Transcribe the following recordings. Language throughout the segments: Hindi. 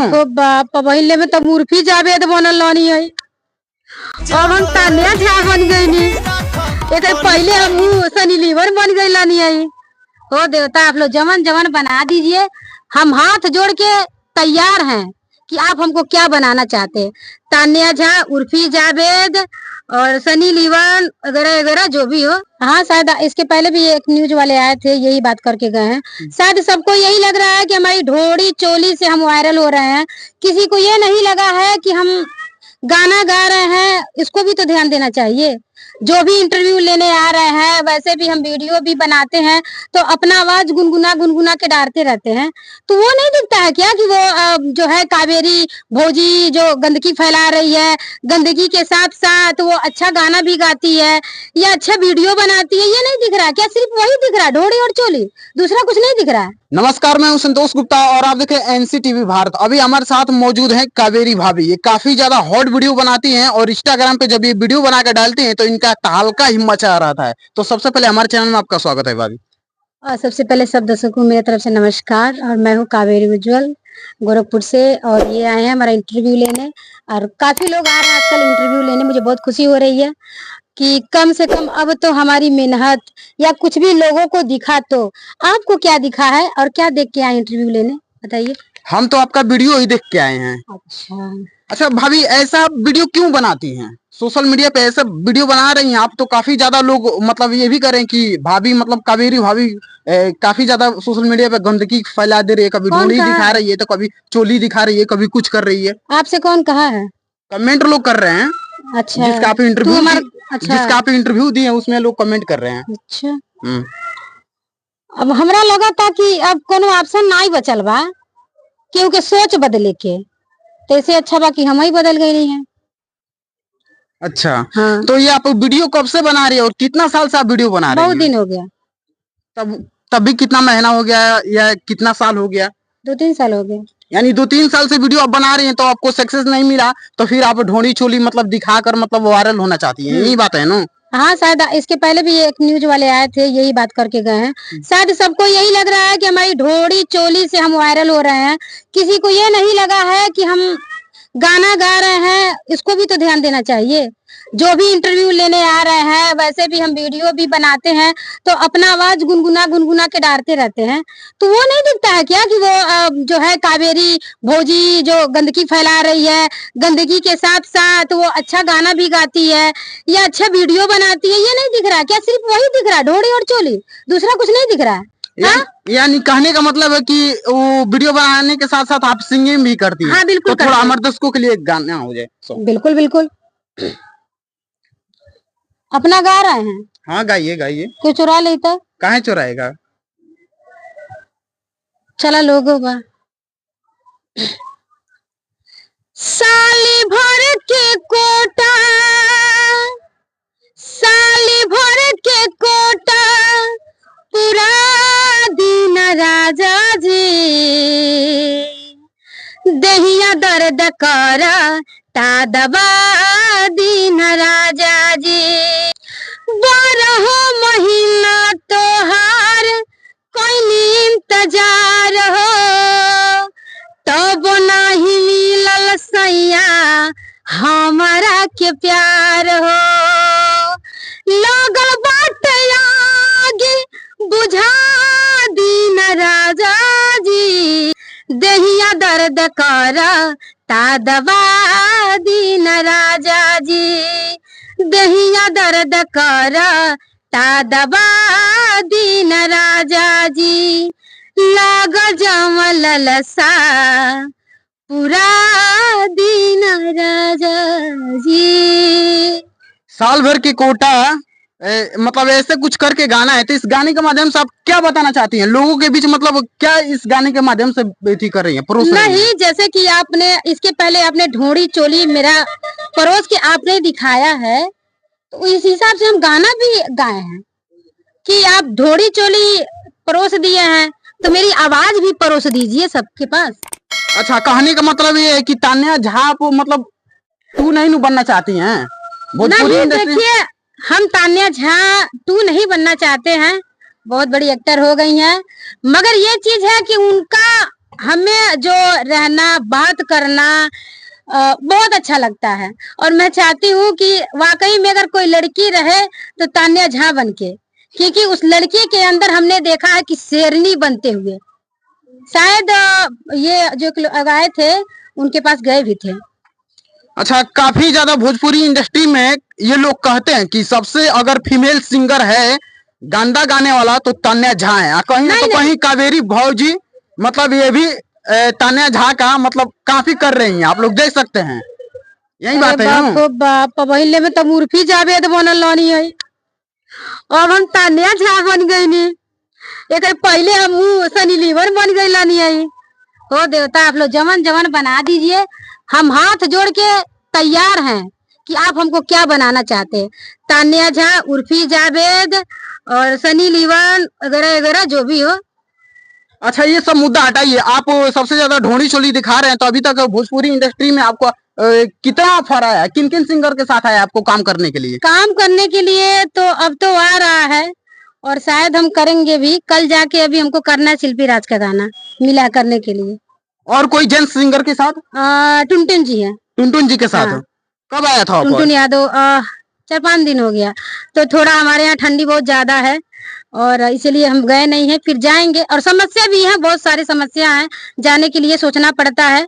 बाप बाप पहिले में तो मूर्ति जावेद बनल लानी है। अब हम तान्या झा बन गई नी। ये तो पहले हम सनी लीवर बन गई लानी है। हो देवता आप लोग जमन जमन बना दीजिए। हम हाथ जोड़ के तैयार हैं कि आप हमको क्या बनाना चाहते हैं। तान्या झा, उर्फी जावेद और सनी लीवन वगैरह वगैरह जो भी हो। हाँ शायद इसके पहले भी एक न्यूज वाले आए थे, यही बात करके गए हैं। शायद सबको यही लग रहा है कि हमारी ढोड़ी चोली से हम वायरल हो रहे हैं। किसी को ये नहीं लगा है कि हम गाना गा रहे हैं। इसको भी तो ध्यान देना चाहिए। जो भी इंटरव्यू लेने आ रहे हैं, वैसे भी हम वीडियो भी बनाते हैं तो अपना आवाज गुनगुना के डालते रहते हैं। तो वो नहीं दिखता है क्या कि वो जो है कावेरी भौजी जो गंदगी फैला रही है, गंदगी के साथ साथ वो अच्छा गाना भी गाती है या अच्छा वीडियो बनाती है। ये नहीं दिख रहा क्या? सिर्फ वही दिख रहा है, ढोड़ी और चोली, दूसरा कुछ नहीं दिख रहा है। नमस्कार, मैं हूं संतोष गुप्ता और आप देख रहे हैं एनसीटीवी भारत। अभी हमारे साथ मौजूद हैं कावेरी भाभी। ये काफी ज्यादा हॉट वीडियो बनाती हैं और इंस्टाग्राम पे जब ये वीडियो बनाकर डालती हैं तो इनका तहलका ही मचा रहता है। तो सबसे पहले हमारे चैनल में आपका स्वागत है भाभी। और सबसे पहले सब दर्शकों को मेरी तरफ से नमस्कार। और मैं हूँ कावेरी उज्जवल गोरखपुर से और ये आए हैं हमारा इंटरव्यू लेने। और काफी लोग आ रहे हैं आजकल इंटरव्यू लेने। मुझे बहुत खुशी हो रही है कि कम से कम अब तो हमारी मेहनत या कुछ भी लोगों को दिखा। तो आपको क्या दिखा है और क्या देख के आए इंटरव्यू लेने, बताइए। हम तो आपका वीडियो ही देख के आए हैं। अच्छा भाभी, ऐसा वीडियो क्यों बनाती हैं? सोशल मीडिया पे ऐसा वीडियो बना रही हैं आप तो काफी ज्यादा लोग मतलब ये भी करें कि भाभी मतलब कावेरी भाभी काफी ज्यादा सोशल मीडिया पे गंदगी फैला दे रही है। कभी ढोली दिखा रही है तो कभी चोली दिखा रही है, कभी कुछ कर रही है। आपसे कौन कहा है? कमेंट लोग कर रहे हैं। अच्छा, जिसका आप इंटरव्यू दिए उसमें लोग कमेंट कर रहे हैं। अच्छा, अब हमरा लगा था कि अब कोनो ऑप्शन नहीं बचल बा क्योंकि सोच बदले के, तो इससे अच्छा बा कि हम ही बदल गए नहीं है। अच्छा हाँ। तो ये आप वीडियो कब से बना रही है और कितना साल से आप वीडियो बना रही हैं? बहुत दिन हो गया। तब भी कितना महीना हो गया या कितना साल हो गया? 2-3 साल हो गए। यानी 2-3 साल से वीडियो आप बना रही हैं तो आपको सक्सेस नहीं मिला तो फिर आप ढोड़ी चोली मतलब दिखाकर मतलब वायरल होना चाहती हैं, यही बात है ना? हाँ शायद इसके पहले भी एक न्यूज वाले आए थे, यही बात करके गए हैं। शायद सबको यही लग रहा है कि हमारी ढोड़ी चोली से हम वायरल हो रहे हैं। किसी को ये नहीं लगा है कि हम गाना गा रहे हैं। इसको भी तो ध्यान देना चाहिए। जो भी इंटरव्यू लेने आ रहे हैं, वैसे भी हम वीडियो भी बनाते हैं तो अपना आवाज गुनगुना के डालते रहते हैं। तो वो नहीं दिखता है क्या कि वो जो है कावेरी भौजी जो गंदगी फैला रही है, गंदगी के साथ साथ वो अच्छा गाना भी गाती है या अच्छा वीडियो बनाती है। ये नहीं दिख रहा क्या? सिर्फ वही दिख रहा है, ढोड़ी और चोली, दूसरा कुछ नहीं दिख रहा है। यानी कहने का मतलब है कि वो वीडियो बनाने के साथ साथ आप सिंगिंग भी करती हैं। हाँ बिल्कुल, तो थोड़ा हमारे दर्शकों के लिए एक गाना हो जाए। बिल्कुल बिल्कुल। अपना गा रहे हैं? हाँ गाइए गाइए। कोई चुरा लेता? काहे चुराएगा? चला लोगो बा। साली भर के कोटा, साली भर के कोटा, पूरा दिन राजा जी, दहिया दर्द करा ता दबा दिन राजा जी। 12 महीना तोहार कोई इंतजार हो, तब नहीं मिलल सैया हमारा के प्यार हो। लगल बाटे आगे बुझा दिन राजा जी, दहिया दर्द करा ता दबा दिन राजा जी, दहिया दर्द करा ता दबा दिन राजा जी। लाग जमल लसा पूरा दिन राजा जी। साल भर की कोटा मतलब ऐसे कुछ करके गाना है। तो इस गाने के माध्यम से आप क्या बताना चाहती हैं लोगों के बीच? मतलब क्या इस गाने के माध्यम से बेटी कर रही हैं? नहीं, जैसे कि आपने इसके पहले आपने ढोड़ी चोली मेरा परोस के आपने दिखाया है, तो इस हिसाब से हम गाना भी गाए हैं कि आप ढोड़ी चोली परोस दिए हैं तो मेरी आवाज भी परोस दीजिए सबके पास। अच्छा, कहने का मतलब ये है कि तान्या झा को मतलब तू नहीं बनना चाहती हैं? नहीं, देखिए हम तान्या झा 2 नहीं बनना चाहते हैं। बहुत बड़ी एक्टर हो गई हैं, मगर ये चीज है कि उनका हमें जो रहना, बात करना बहुत अच्छा लगता है। और मैं चाहती हूँ कि वाकई में अगर कोई लड़की रहे तो तान्या झा बन के, क्योंकि उस लड़की के अंदर हमने देखा है कि शेरनी बनते हुए। शायद ये जो लोग आए थे उनके पास गए भी थे। अच्छा, काफी ज्यादा भोजपुरी इंडस्ट्री में ये लोग कहते हैं कि सबसे अगर फीमेल सिंगर है गांदा गाने वाला तो तान्या झा है। कहीं नहीं, तो नहीं। कहीं कावेरी भौजी मतलब ये भी तान्या झा का मतलब काफी कर रही हैं, आप लोग देख सकते हैं। यही बात है ना? बाप रे बाप, पहिले में तो उर्फी जावेद बनल रहनी है, अब हम तान्या झा बन गई नी। एक पहले हम सनी लीवर बन गई लानी है। हो देवता, आप लोग जमन जमन बना दीजिए, हम हाथ जोड़ के तैयार हैं कि आप हमको क्या बनाना चाहते हैं। तान्या झा, उर्फी जावेद और सनी लीवन वगैरह वगैरह जो भी हो। अच्छा, ये सब मुद्दा हटाइए, आप सबसे ज्यादा ढोंडी चोली दिखा रहे हैं, तो अभी तक भोजपुरी इंडस्ट्री में आपको कितना ऑफर आया, किन किन सिंगर के साथ आया आपको काम करने के लिए? काम करने के लिए तो अब तो आ रहा है और शायद हम करेंगे भी। कल जाके अभी हमको करना है शिल्पी राज का गाना मिला करने के लिए। और कोई जेंट्स सिंगर के साथ? टुनटुन जी है। टुनटुन जी के साथ? हाँ। कब आया था ऑफर? टुनटुन यादव 4-5 दिन हो गया। तो थोड़ा हमारे यहाँ ठंडी बहुत ज्यादा है और इसीलिए हम गए नहीं है, फिर जाएंगे। और समस्या भी है, बहुत सारी समस्या है, जाने के लिए सोचना पड़ता है।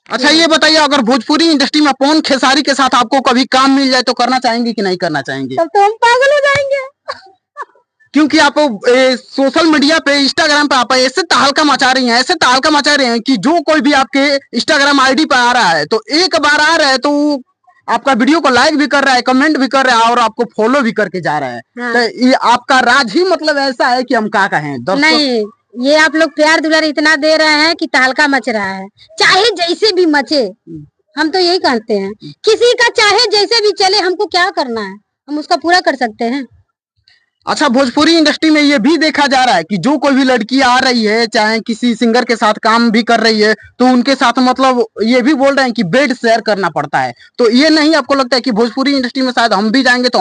अच्छा, ये बताइए, अगर भोजपुरी इंडस्ट्री में पवन खेसारी के साथ आपको कभी काम मिल जाए तो करना चाहेंगे कि नहीं करना चाहेंगे? तब तो हम पागल हो जाएंगे। क्योंकि आप सोशल मीडिया पे, इंस्टाग्राम पे आप ऐसे तहलका मचा रही हैं, ऐसे तहलका मचा रहे हैं कि जो कोई भी आपके इंस्टाग्राम आईडी पे आ रहा है तो एक बार आ रहा है तो आपका वीडियो को लाइक भी कर रहा है, कमेंट भी कर रहा है और आपको फॉलो भी करके जा रहा है। हाँ। तो ये आपका राज ही मतलब ऐसा है कि हम क्या कहें दर्शकों? नहीं, ये आप लोग प्यार दुलार इतना दे रहे हैं कि तहलका मच रहा है। चाहे जैसे भी मचे, हम तो यही कहते हैं, किसी का चाहे जैसे भी चले, हमको क्या करना है, हम उसका पूरा कर सकते हैं। अच्छा, भोजपुरी इंडस्ट्री में ये भी देखा जा रहा है कि जो कोई भी लड़की आ रही है, चाहे किसी सिंगर के साथ काम भी कर रही है, तो उनके साथ मतलब ये भी बोल रहे हैं कि बेड शेयर करना पड़ता है। तो ये नहीं आपको लगता है कि भोजपुरी इंडस्ट्री में शायद हम भी जाएंगे तो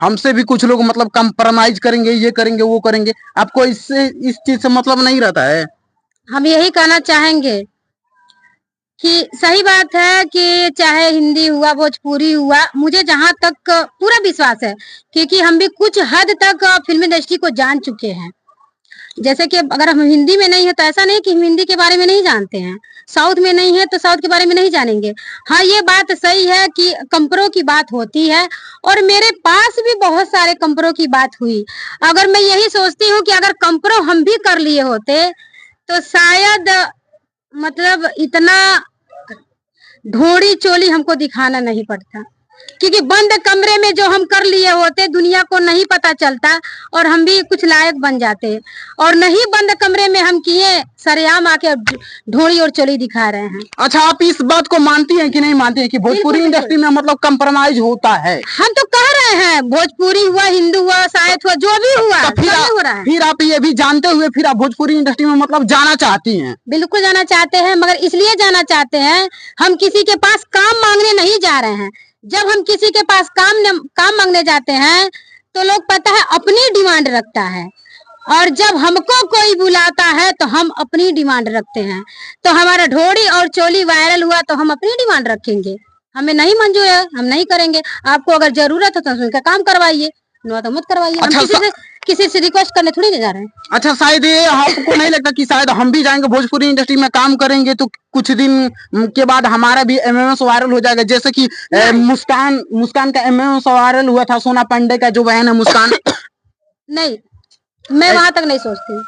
हमसे भी कुछ लोग मतलब कंप्रोमाइज करेंगे, ये करेंगे वो करेंगे? आपको इससे इस चीज से मतलब नहीं रहता है? हम यही कहना चाहेंगे कि सही बात है कि चाहे हिंदी हुआ, भोजपुरी हुआ, मुझे जहां तक पूरा विश्वास है, क्योंकि हम भी कुछ हद तक फिल्म इंडस्ट्री को जान चुके हैं। जैसे कि अगर हम हिंदी में नहीं है तो ऐसा नहीं कि हम हिंदी के बारे में नहीं जानते हैं, साउथ में नहीं है तो साउथ के बारे में नहीं जानेंगे। हाँ, ये बात सही है कि कंपरों की बात होती है और मेरे पास भी बहुत सारे कंपरों की बात हुई। अगर मैं यही सोचती हूँ कि अगर कंपरों हम भी कर लिए होते तो शायद मतलब इतना ढोड़ी चोली हमको दिखाना नहीं पड़ता, क्योंकि बंद कमरे में जो हम कर लिए होते दुनिया को नहीं पता चलता और हम भी कुछ लायक बन जाते। और नहीं, बंद कमरे में हम किए, सरेआम आके ढोड़ी और चोली दिखा रहे हैं। अच्छा, आप इस बात को मानती हैं कि नहीं मानती हैं कि भोजपुरी इंडस्ट्री में मतलब कंप्रोमाइज होता है? हम तो कह रहे हैं, भोजपुरी हुआ, हिंदू हुआ, साहित्य हुआ, जो भी हुआ, तो हो रहा है। फिर आप ये भी जानते हुए फिर आप भोजपुरी इंडस्ट्री में मतलब जाना चाहती हैं? बिल्कुल जाना चाहते हैं, मगर इसलिए जाना चाहते हैं, हम किसी के पास काम मांगने नहीं जा रहे हैं। जब हम किसी के पास काम मांगने जाते हैं तो लोग पता है अपनी डिमांड रखता है, और जब हमको कोई बुलाता है तो हम अपनी डिमांड रखते हैं। तो हमारा ढोड़ी और चोली वायरल हुआ तो हम अपनी डिमांड रखेंगे, हमें नहीं मंजूर है, हम नहीं करेंगे। आपको अगर जरूरत है तो उनका काम करवाइए, नहीं तो मत करवाइए। अच्छा, हम किसी से रिक्वेस्ट करने थोड़ी नहीं जा रहे हैं। अच्छा, शायद ये आपको नहीं लगता कि शायद हम भी जाएंगे भोजपुरी इंडस्ट्री में काम करेंगे तो कुछ दिन के बाद हमारा भी एमएमएस वायरल हो जाएगा, जैसे कि मुस्कान का एमएमएस वायरल हुआ था, सोना पांडे का जो बहन है मुस्कान। नहीं, मैं वहां तक नहीं सोचती।